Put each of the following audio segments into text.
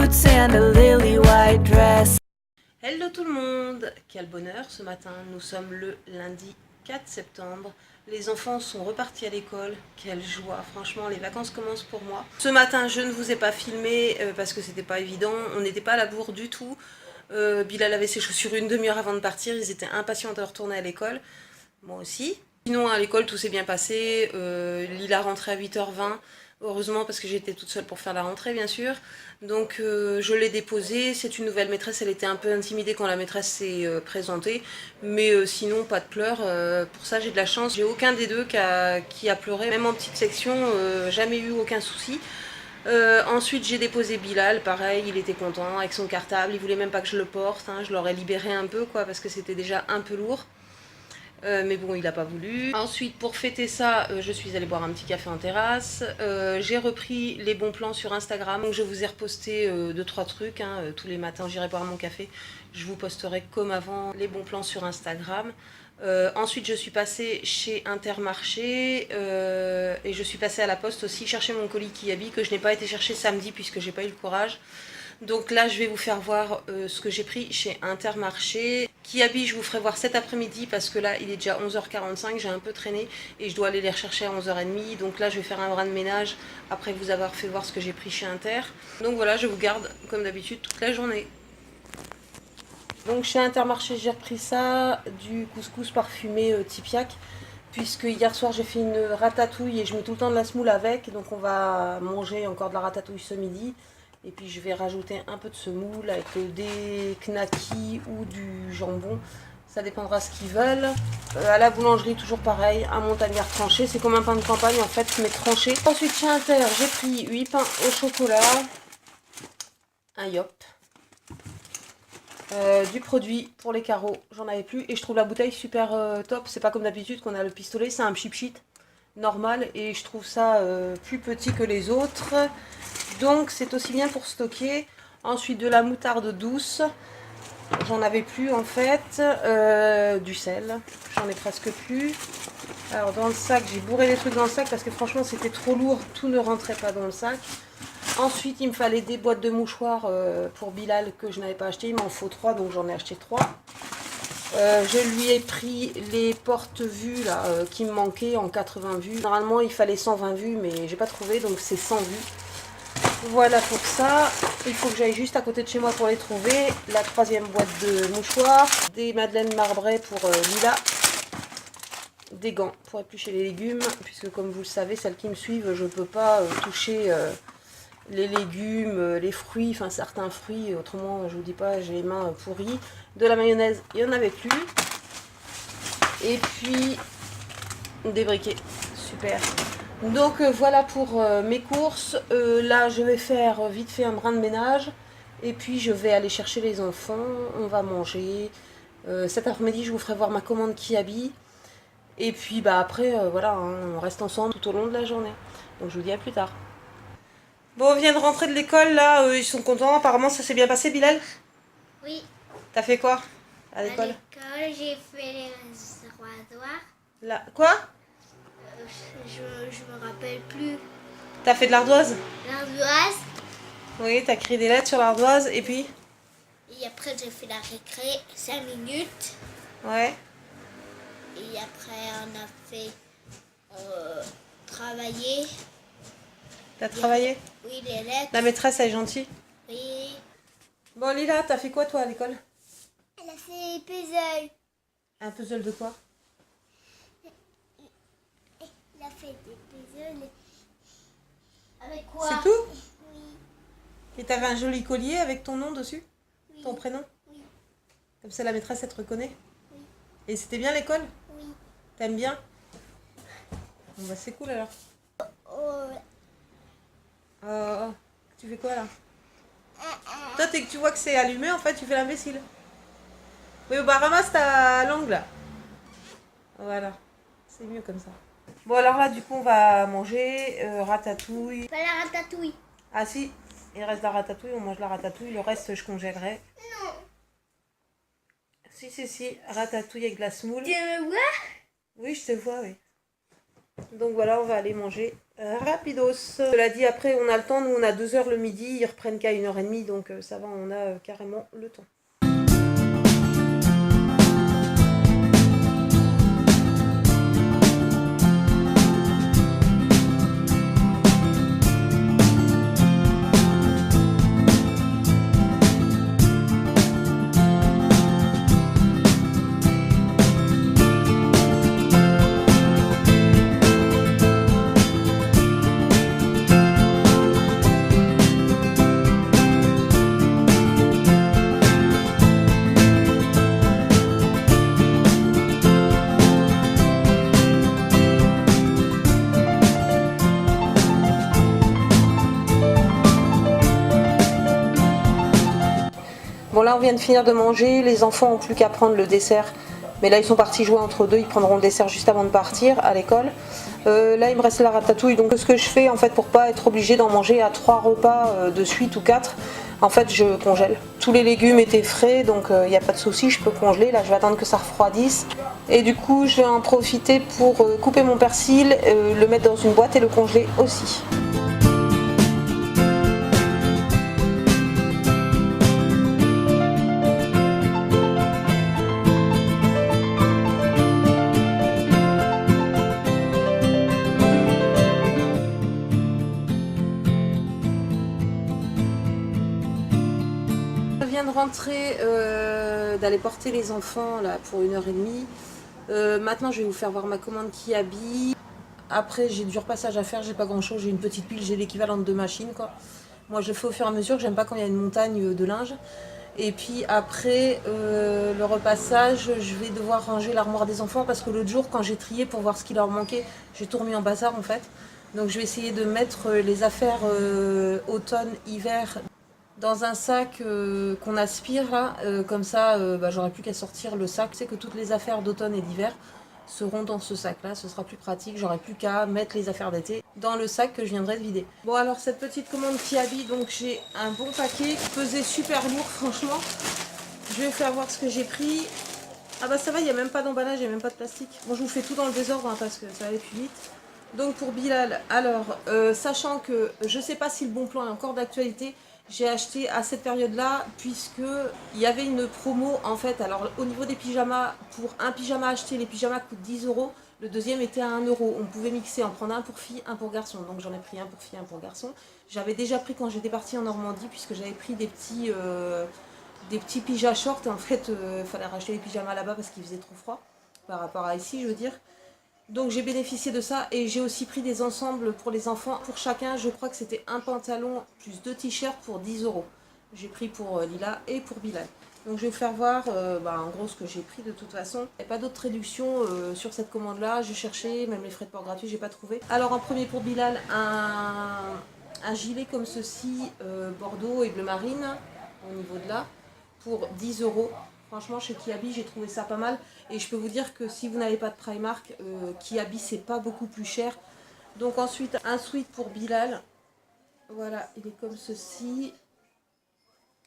boots and a lily white dress. Hello tout le monde, quel bonheur ce matin, nous sommes le lundi 4 septembre, les enfants sont repartis à l'école, quelle joie, franchement les vacances commencent pour moi. Ce matin je ne vous ai pas filmé parce que c'était pas évident, on n'était pas à la bourre du tout, Bilal avait ses chaussures une demi-heure avant de partir, ils étaient impatients de retourner à l'école, moi aussi. Sinon à l'école tout s'est bien passé, Lila rentrait à 8h20, heureusement parce que j'étais toute seule pour faire la rentrée bien sûr. Donc je l'ai déposée, c'est une nouvelle maîtresse, elle était un peu intimidée quand la maîtresse s'est présentée. Mais sinon pas de pleurs, pour ça j'ai de la chance. J'ai aucun des deux qui a pleuré, même en petite section, jamais eu aucun souci. Ensuite j'ai déposé Bilal, pareil, il était content avec son cartable, il voulait même pas que je le porte, hein, je l'aurais libéré un peu quoi parce que c'était déjà un peu lourd. Mais bon, il n'a pas voulu. Ensuite, pour fêter ça, je suis allée boire un petit café en terrasse. J'ai repris les bons plans sur Instagram. Donc je vous ai reposté 2-3 trucs. Hein. Tous les matins, j'irai boire mon café. Je vous posterai comme avant les bons plans sur Instagram. Ensuite, je suis passée chez Intermarché et je suis passée à la poste aussi chercher mon colis Kiabi que je n'ai pas été chercher samedi puisque j'ai pas eu le courage. Donc là, je vais vous faire voir ce que j'ai pris chez Intermarché. Kiabi, je vous ferai voir cet après-midi parce que là, il est déjà 11h45, j'ai un peu traîné et je dois aller les rechercher à 11h30. Donc là, je vais faire un brin de ménage après vous avoir fait voir ce que j'ai pris chez Inter. Donc voilà, je vous garde comme d'habitude toute la journée. Donc chez Intermarché, j'ai repris ça, du couscous parfumé Tipiak. Puisque hier soir j'ai fait une ratatouille et je mets tout le temps de la semoule avec. Donc on va manger encore de la ratatouille ce midi. Et puis je vais rajouter un peu de semoule avec des knackis ou du jambon. Ça dépendra ce qu'ils veulent. À la boulangerie, toujours pareil, un montagnard tranché. C'est comme un pain de campagne en fait, mais tranché. Ensuite chez Inter, j'ai pris 8 pains au chocolat. Un yop. Du produit pour les carreaux, j'en avais plus. Et je trouve la bouteille super top. C'est pas comme d'habitude qu'on a le pistolet, c'est un cheap sheet normal. Et je trouve ça plus petit que les autres. Donc c'est aussi bien pour stocker. Ensuite de la moutarde douce. J'en avais plus en fait. Du sel. J'en ai presque plus. Alors dans le sac, j'ai bourré les trucs dans le sac parce que franchement c'était trop lourd. Tout ne rentrait pas dans le sac. Ensuite il me fallait des boîtes de mouchoirs pour Bilal que je n'avais pas acheté. Il m'en faut 3 donc j'en ai acheté 3. Je lui ai pris les porte-vues là qui me manquaient en 80 vues. Normalement il fallait 120 vues mais j'ai pas trouvé donc c'est 100 vues. Voilà pour ça, il faut que j'aille juste à côté de chez moi pour les trouver. La 3e boîte de mouchoirs, des madeleines marbrées pour Lila, des gants pour éplucher les légumes, puisque comme vous le savez, celles qui me suivent, je ne peux pas toucher les légumes, les fruits, enfin certains fruits, autrement je vous dis pas, j'ai les mains pourries. De la mayonnaise, il n'y en avait plus. Et puis des briquets, super. Donc voilà pour mes courses. Là je vais faire vite fait un brin de ménage. Et puis je vais aller chercher les enfants. On va manger. Cet après-midi je vous ferai voir ma commande Kiabi. Et puis bah après voilà, hein, on reste ensemble tout au long de la journée. Donc je vous dis à plus tard. Bon, on vient de rentrer de l'école là, ils sont contents. Apparemment ça s'est bien passé Bilal? Oui. T'as fait quoi à l'école? À l'école, j'ai fait les rasoirs. Là, quoi? Je me rappelle plus. T'as fait de l'ardoise? L'ardoise. Oui, t'as écrit des lettres sur l'ardoise et puis? Et après, j'ai fait la récré 5 minutes. Ouais. Et après, on a fait travailler. T'as travaillé? Oui, les lettres. La maîtresse elle est gentille? Oui. Bon Lila, t'as fait quoi toi à l'école? Elle a fait des puzzles. Un puzzle de quoi? Elle a fait des puzzles. Avec quoi? C'est tout? Oui. Et t'avais un joli collier avec ton nom dessus? Oui. Ton prénom? Oui. Comme ça la maîtresse elle te reconnaît? Oui. Et c'était bien l'école? Oui. T'aimes bien? Bon bah c'est cool alors. Oh. Oh, tu fais quoi là? Toi dès que tu vois que c'est allumé en fait tu fais l'imbécile. Oui bah ramasse ta langue là. Voilà, c'est mieux comme ça. Bon alors là du coup on va manger ratatouille. Pas la ratatouille. Ah si, il reste la ratatouille, on mange la ratatouille, le reste je congèlerai. Non. Si, ratatouille avec de la semoule. Tu me vois? Oui, je te vois, oui. Donc voilà, on va aller manger rapidos. Cela dit, après, on a le temps. Nous, on a 2 heures le midi. Ils reprennent qu'à 1h30. Donc ça va, on a carrément le temps. Bon là on vient de finir de manger, les enfants n'ont plus qu'à prendre le dessert. Mais là ils sont partis jouer entre deux, ils prendront le dessert juste avant de partir à l'école. Là il me reste la ratatouille, donc ce que je fais en fait pour pas être obligée d'en manger à 3 repas de suite ou 4, en fait je congèle. Tous les légumes étaient frais, donc il n'y a pas de souci, je peux congeler. Là je vais attendre que ça refroidisse. Et du coup je vais en profiter pour couper mon persil, le mettre dans une boîte et le congeler aussi. Je viens de rentrer, d'aller porter les enfants là pour 1h30. Maintenant je vais vous faire voir ma commande Kiabi. Après j'ai du repassage à faire, j'ai pas grand chose, j'ai une petite pile, j'ai l'équivalent de 2 machines quoi. Moi je fais au fur et à mesure, j'aime pas quand il y a une montagne de linge. Et puis après le repassage, je vais devoir ranger l'armoire des enfants parce que l'autre jour quand j'ai trié pour voir ce qui leur manquait, j'ai tout remis en bazar en fait. Donc je vais essayer de mettre les affaires automne-hiver dans un sac qu'on aspire là, comme ça j'aurai plus qu'à sortir le sac. C'est que toutes les affaires d'automne et d'hiver seront dans ce sac là, ce sera plus pratique, j'aurai plus qu'à mettre les affaires d'été dans le sac que je viendrai de vider. Bon alors cette petite commande Kiabi, donc j'ai un bon paquet qui pesait super lourd franchement. Je vais faire voir ce que j'ai pris. Ah bah ça va, il n'y a même pas d'emballage, il n'y a même pas de plastique. Bon je vous fais tout dans le désordre hein, parce que ça va aller plus vite. Donc pour Bilal, alors sachant que je sais pas si le bon plan est encore d'actualité, j'ai acheté à cette période-là puisque il y avait une promo en fait. Alors au niveau des pyjamas, pour un pyjama acheté, les pyjamas coûtent 10 €. Le deuxième était à 1 €. On pouvait mixer, en prendre un pour fille, un pour garçon. Donc j'en ai pris un pour fille, un pour garçon. J'avais déjà pris quand j'étais partie en Normandie puisque j'avais pris des petits pyjamas shorts. Et en fait, il fallait racheter les pyjamas là-bas parce qu'il faisait trop froid par rapport à ici, je veux dire. Donc j'ai bénéficié de ça et j'ai aussi pris des ensembles pour les enfants. Pour chacun, je crois que c'était un pantalon plus 2 t-shirts pour 10 €. J'ai pris pour Lila et pour Bilal. Donc je vais vous faire voir en gros ce que j'ai pris de toute façon. Il n'y a pas d'autre réduction sur cette commande là. J'ai cherché, même les frais de port gratuits, j'ai pas trouvé. Alors en premier pour Bilal, un gilet comme ceci, bordeaux et bleu marine, au niveau de là, pour 10 €. Franchement, chez Kiabi, j'ai trouvé ça pas mal. Et je peux vous dire que si vous n'avez pas de Primark, Kiabi, c'est pas beaucoup plus cher. Donc ensuite, un sweat pour Bilal. Voilà, il est comme ceci.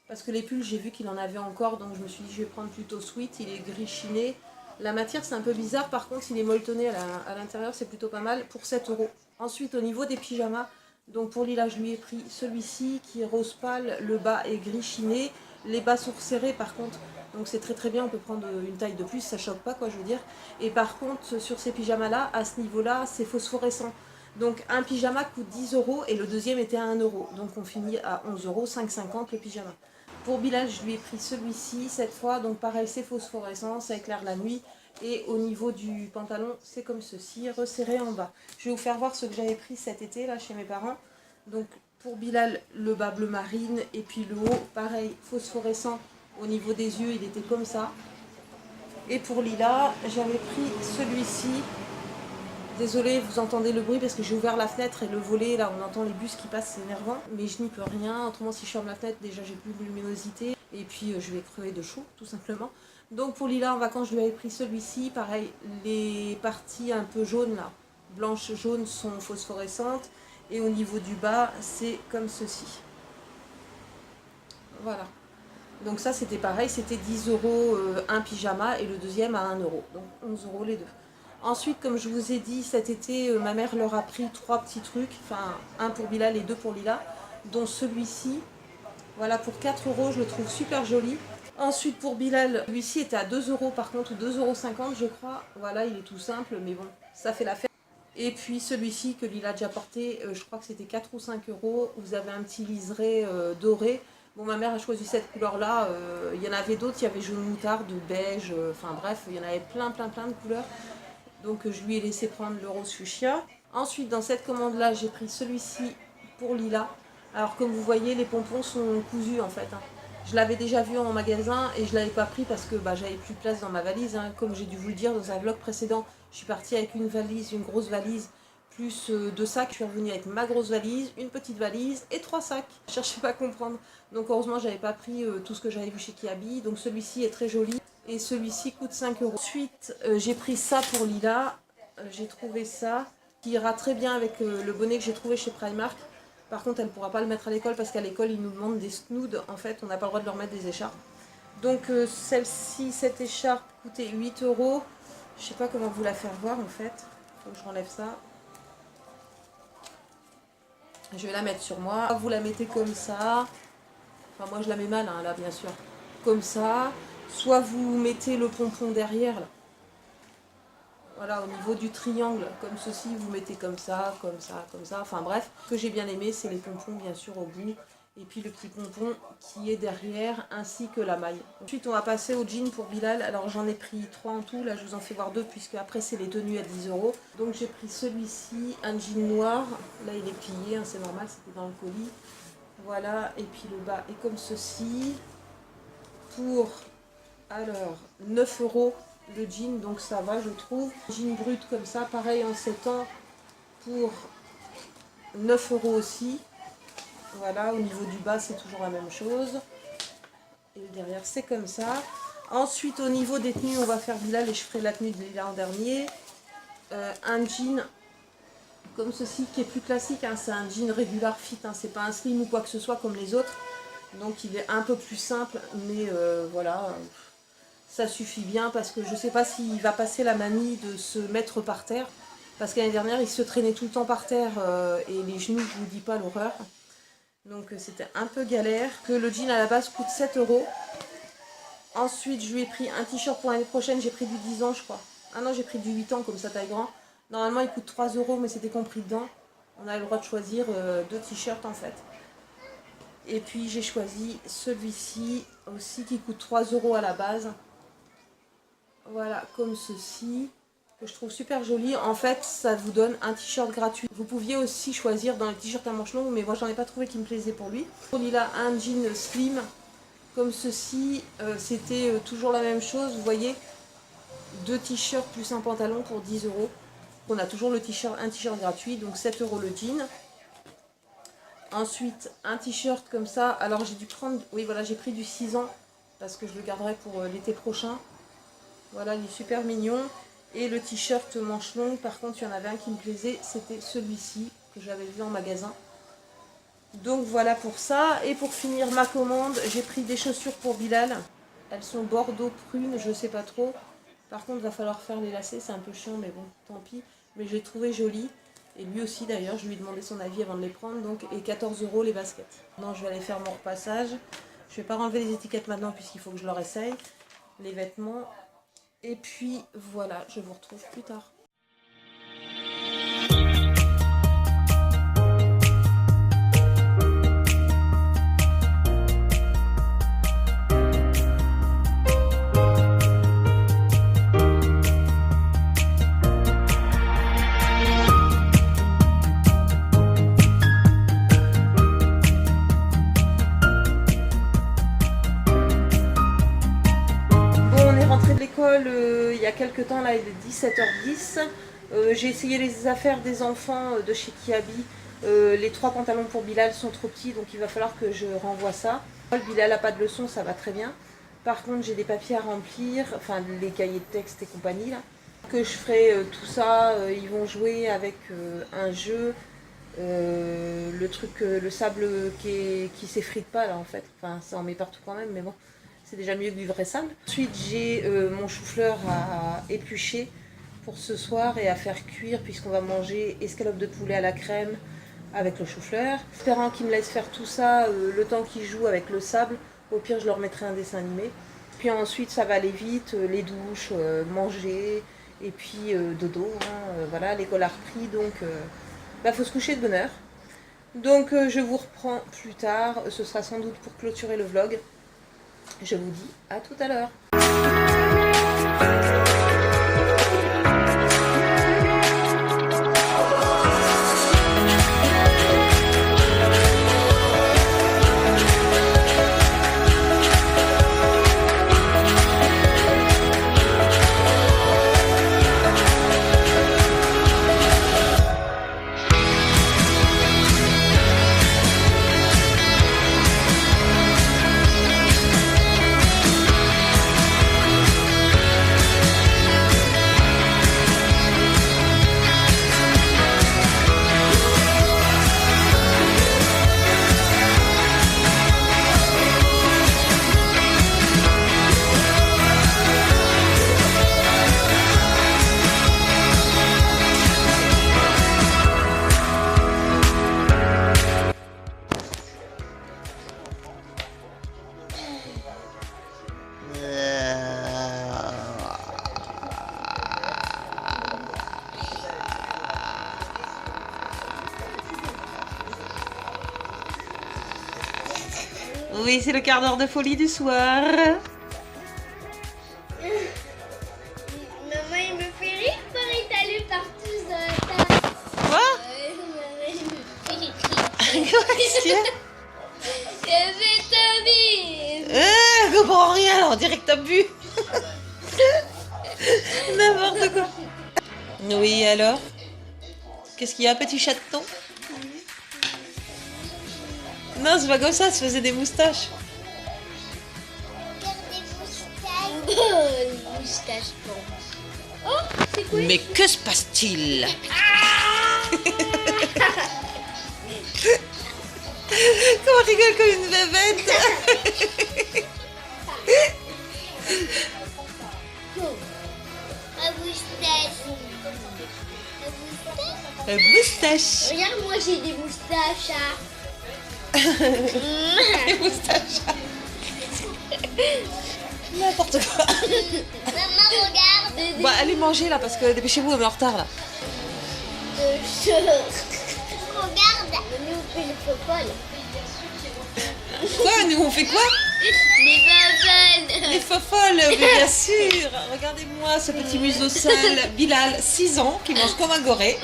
Parce que les pulls, j'ai vu qu'il en avait encore. Donc je me suis dit, je vais prendre plutôt sweat. Il est gris chiné. La matière, c'est un peu bizarre. Par contre, il est molletonné à l'intérieur. C'est plutôt pas mal pour 7 €. Ensuite, au niveau des pyjamas, donc pour Lila, je lui ai pris celui-ci qui est rose pâle. Le bas est gris chiné. Les bas sont resserrés par contre. Donc c'est très très bien, on peut prendre une taille de plus, ça choque pas quoi je veux dire. Et par contre sur ces pyjamas là, à ce niveau là, c'est phosphorescent. Donc un pyjama coûte 10 € et le deuxième était à 1 €. Donc on finit à 11 €, 5,50 le pyjama. Pour Bilal, je lui ai pris celui-ci cette fois, donc pareil c'est phosphorescent, ça éclaire la nuit. Et au niveau du pantalon, c'est comme ceci, resserré en bas. Je vais vous faire voir ce que j'avais pris cet été là chez mes parents. Donc pour Bilal, le bas bleu marine et puis le haut, pareil, phosphorescent. Au niveau des yeux, il était comme ça. Et pour Lila, j'avais pris celui-ci. Désolée, vous entendez le bruit parce que j'ai ouvert la fenêtre et le volet, là, on entend les bus qui passent, c'est énervant. Mais je n'y peux rien. Autrement, si je ferme la fenêtre, déjà, j'ai plus de luminosité. Et puis, je vais crever de chaud, tout simplement. Donc, pour Lila, en vacances, je lui avais pris celui-ci. Pareil, les parties un peu jaunes, là, blanches, jaunes, sont phosphorescentes. Et au niveau du bas, c'est comme ceci. Voilà. Donc ça c'était pareil, c'était 10 € un pyjama et le deuxième à 1 €. Donc 11 € les deux. Ensuite, comme je vous ai dit, cet été, ma mère leur a pris 3 petits trucs, enfin un pour Bilal et 2 pour Lila, dont celui-ci. Voilà, pour 4 euros, je le trouve super joli. Ensuite, pour Bilal, celui-ci était à 2 euros par contre, ou 2,50 € je crois. Voilà, il est tout simple, mais bon, ça fait l'affaire. Et puis celui-ci que Lila a déjà porté, je crois que c'était 4 ou 5 euros. Vous avez un petit liseré doré. Bon, ma mère a choisi cette couleur-là. Il y en avait d'autres, il y avait jaune moutarde, beige, enfin bref, il y en avait plein de couleurs. Donc je lui ai laissé prendre le rose fuchsia. Ensuite, dans cette commande-là, j'ai pris celui-ci pour Lila. Alors comme vous voyez, les pompons sont cousus en fait. Je l'avais déjà vu en magasin et je ne l'avais pas pris parce que j'avais plus de place dans ma valise. Comme j'ai dû vous le dire dans un vlog précédent, je suis partie avec une valise, une grosse valise, plus 2 sacs. Je suis revenue avec ma grosse valise, une petite valise et 3 sacs. Je ne cherchais pas à comprendre. Donc heureusement, j'avais pas pris tout ce que j'avais vu chez Kiabi. Donc celui-ci est très joli. Et celui-ci coûte 5 euros. Ensuite, j'ai pris ça pour Lila. J'ai trouvé ça qui ira très bien avec le bonnet que j'ai trouvé chez Primark. Par contre, elle ne pourra pas le mettre à l'école parce qu'à l'école, ils nous demandent des snoods. En fait, on n'a pas le droit de leur mettre des écharpes. Donc, celle-ci, cette écharpe coûtait 8 euros. Je ne sais pas comment vous la faire voir en fait. Faut que je enlève ça. Je vais la mettre sur moi. Vous la mettez comme ça. Enfin, moi, je la mets mal, là, bien sûr. Comme ça. Soit vous mettez le pompon derrière, là. Voilà, au niveau du triangle, comme ceci, vous mettez comme ça, comme ça, comme ça. Enfin bref, ce que j'ai bien aimé, c'est les pompons, bien sûr, au bout. Et puis le petit pompon qui est derrière, ainsi que la maille. Ensuite, on va passer au jean pour Bilal. Alors j'en ai pris 3 en tout. Là, je vous en fais voir 2, puisque après, c'est les tenues à 10 euros. Donc j'ai pris celui-ci, un jean noir. Là, il est plié, c'est normal, c'était dans le colis. Voilà, et puis le bas est comme ceci. Pour... Alors, 9 euros le jean, donc ça va, je trouve. Jean brut comme ça, pareil en 7 ans, pour 9 euros aussi. Voilà, au niveau du bas, c'est toujours la même chose. Et derrière, c'est comme ça. Ensuite, au niveau des tenues, on va faire Bilal et je ferai la tenue de Lila en dernier. Un jean comme ceci, qui est plus classique, c'est un jean regular fit, c'est pas un slim ou quoi que ce soit comme les autres. Donc il est un peu plus simple, mais voilà, ça suffit bien parce que je ne sais pas s'il va passer la manie de se mettre par terre. Parce qu'année dernière, il se traînait tout le temps par terre et les genoux, je vous dis pas l'horreur. Donc c'était un peu galère. Que le jean à la base coûte 7 euros. Ensuite, je lui ai pris un t-shirt pour l'année prochaine, j'ai pris du 10 ans je crois. Ah non, j'ai pris du 8 ans comme ça taille grand. Normalement, il coûte 3 euros, mais c'était compris dedans. On a le droit de choisir 2 t-shirts en fait. Et puis j'ai choisi celui-ci aussi qui coûte 3 euros à la base. Voilà, comme ceci, que je trouve super joli. En fait, ça vous donne un t-shirt gratuit. Vous pouviez aussi choisir dans les t-shirts à manches longues, mais moi j'en ai pas trouvé qui me plaisait pour lui. Pour lui là, un jean slim, comme ceci, c'était toujours la même chose, vous voyez. 2 t-shirts plus un pantalon pour 10 euros. On a toujours le t-shirt, un t-shirt gratuit, donc 7 euros le jean. Ensuite, un t-shirt comme ça. Alors j'ai dû prendre, oui voilà, j'ai pris du 6 ans parce que je le garderai pour l'été prochain. Voilà, il est super mignon. Et le t-shirt manche longue, par contre, il y en avait un qui me plaisait, c'était celui-ci que j'avais vu en magasin. Donc voilà pour ça. Et pour finir ma commande, j'ai pris des chaussures pour Bilal. Elles sont bordeaux prune, je sais pas trop. Par contre, il va falloir faire les lacets, c'est un peu chiant, mais bon, tant pis. Mais j'ai trouvé joli. Et lui aussi d'ailleurs, je lui ai demandé son avis avant de les prendre. Donc, et 14 euros les baskets. Non, je vais aller faire mon repassage. Je vais pas enlever les étiquettes maintenant puisqu'il faut que je leur essaye. Les vêtements. Et puis voilà, je vous retrouve plus tard. Il y a quelques temps, là il est 17h10. J'ai essayé les affaires des enfants de chez Kiabi. Les 3 pantalons pour Bilal sont trop petits, donc il va falloir que je renvoie ça. Bilal n'a pas de leçon, ça va très bien. Par contre, j'ai des papiers à remplir, enfin les cahiers de texte et compagnie là. Que je ferai tout ça, ils vont jouer avec un jeu, le truc, le sable qui s'effrite pas là en fait. Enfin, ça en met partout quand même, mais bon. C'est déjà mieux que du vrai sable. Ensuite, j'ai mon chou-fleur à éplucher pour ce soir et à faire cuire puisqu'on va manger escalope de poulet à la crème avec le chou-fleur. Espérant qu'il me laisse faire tout ça le temps qu'il joue avec le sable. Au pire, je leur mettrai un dessin animé. Puis ensuite, ça va aller vite, les douches, manger, et puis dodo. Voilà, l'école a repris, donc faut se coucher de bonne heure. Donc je vous reprends plus tard, ce sera sans doute pour clôturer le vlog. Je vous dis à tout à l'heure. Oui, c'est le quart d'heure de folie du soir. Maman, il me fait rire pour étaler partout dans la table. Quoi? Maman, il me fait rire. Qu'est-ce qu'il y a? Je vais te vivre. Je comprends rien, on dirait que t'as bu. N'importe quoi. Oui, alors? Qu'est-ce qu'il y a, petit chaton? Non, c'est pas comme ça, se faisait des moustaches. Regarde des moustaches. Oh, les moustaches, bon. Oh, c'est quoi? Mais que se passe-t-il? Comment on rigole comme une bébête? Ma moustache. Ma moustache. La moustache. Regarde, moi j'ai des moustaches. Hein. Les moustaches. N'importe quoi. Maman, regarde. Bah, allez manger là, parce que dépêchez-vous, on est en retard là. Regarde. Nous, on fait le football. Quoi? Nous, on fait quoi? Les babelles. Les fofolles, mais bien sûr. Regardez-moi ce petit museau sale, Bilal, 6 ans, qui mange comme un goré.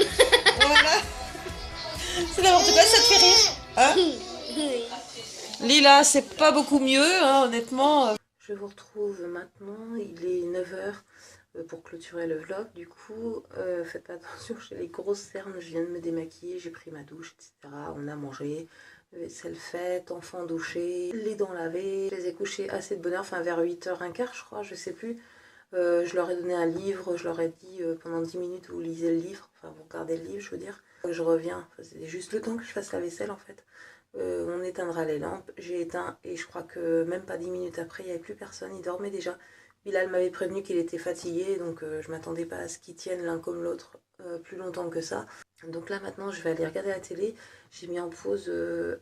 Voilà. C'est n'importe quoi, ça te fait rire, hein? Lila, c'est pas beaucoup mieux, hein, honnêtement. Je vous retrouve maintenant, il est 9h pour clôturer le vlog. Du coup, faites pas attention, j'ai les grosses cernes, je viens de me démaquiller, j'ai pris ma douche, etc. On a mangé, vaisselle faite, enfants douchés, les dents lavées. Je les ai couchés assez de bonne heure, enfin vers 8h15 je crois, je sais plus. Je leur ai donné un livre, je leur ai dit pendant 10 minutes vous lisez le livre, enfin vous regardez le livre je veux dire. Je reviens, enfin, c'est juste le temps que je fasse la vaisselle en fait. On éteindra les lampes, j'ai éteint et je crois que même pas 10 minutes après il n'y avait plus personne, il dormait déjà. Bilal m'avait prévenu qu'il était fatigué donc je m'attendais pas à ce qu'ils tiennent l'un comme l'autre plus longtemps que ça. Donc là maintenant je vais aller regarder la télé, j'ai mis en pause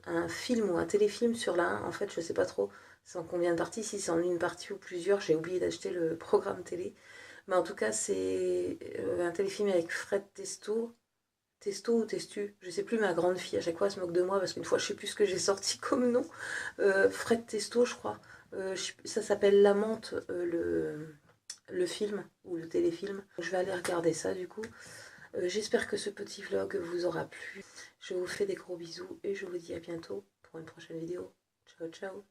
un film ou un téléfilm sur la 1, en fait je sais pas trop c'est en combien de parties, si c'est en une partie ou plusieurs, j'ai oublié d'acheter le programme télé. Mais en tout cas c'est un téléfilm avec Fred Testo ou Testu, je sais plus, ma grande fille à chaque fois elle se moque de moi parce qu'une fois je sais plus ce que j'ai sorti comme nom. Fred Testo je crois, ça s'appelle L'Amante, le film ou le téléfilm. Je vais aller regarder ça du coup. J'espère que ce petit vlog vous aura plu. Je vous fais des gros bisous et je vous dis à bientôt pour une prochaine vidéo. Ciao ciao.